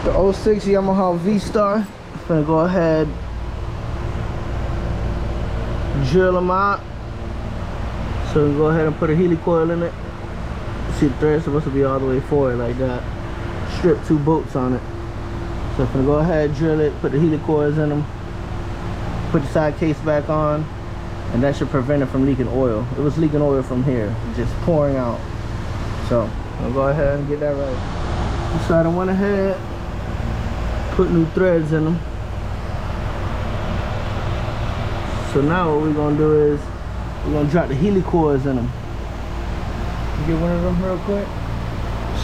The 06 Yamaha vstar. Gonna go ahead, drill them out. So we go ahead and put a helicoil in it. See, the thread's supposed to be all the way forward like that. Strip 2 bolts on it. So I'm gonna go ahead, drill it, put the helicoils in them, put the side case back on, and that should prevent it from leaking oil. It was leaking oil from here, just pouring out. So I'll go ahead and get that right. So I went ahead, put new threads in them. So now what we're gonna do is we're gonna drop the helicoils in them. Get one of them real quick.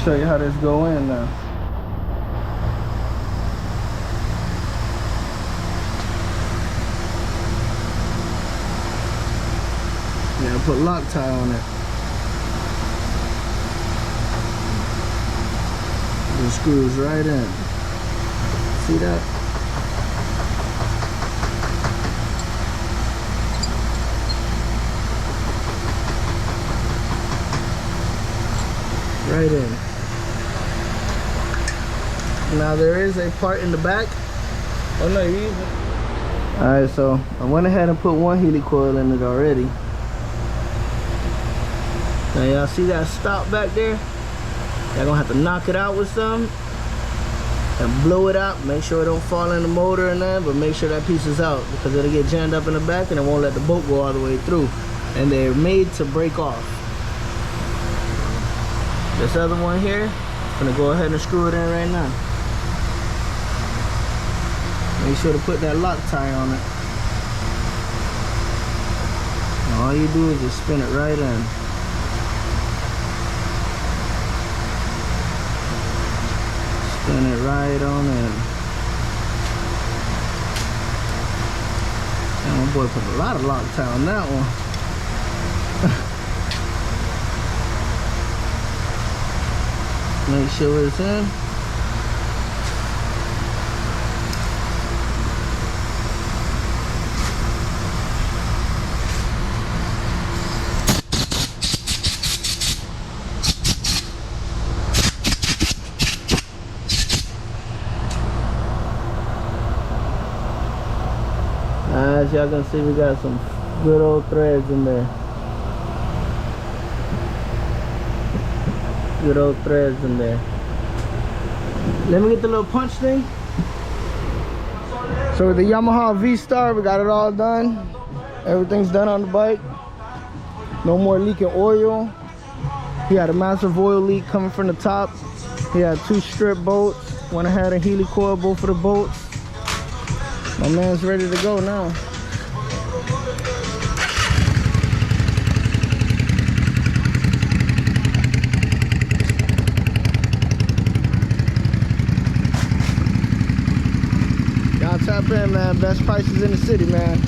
Show you how this go in now. Yeah, put Loctite on it. It screws right in. See that? Right in. Now there is a part in the back. Oh no, you use it. Alright, so I went ahead and put one helicoil in it already. Now y'all see that stop back there? Y'all gonna have to knock it out with some and blow it out. Make sure it don't fall in the motor and that, but make sure that piece is out because it'll get jammed up in the back and it won't let the bolt go all the way through. And they're made to break off. This other one here, I'm gonna go ahead and screw it in right now. Make sure to put that Loctite on it. And all you do is just spin it right in. Spin it right on in. And my boy put a lot of Loctite on that one. Make sure it's in. As y'all can see, we got some good old threads in there. Good old threads in there. Let me get the little punch thing. So with the Yamaha vstar, we got it all done. Everything's done on the bike. No more leaking oil. He had a massive oil leak coming from the top. He had 2 strip bolts. Went ahead and helicoil both of the bolts. My man's ready to go now. Y'all tap in, man. Best prices in the city, man.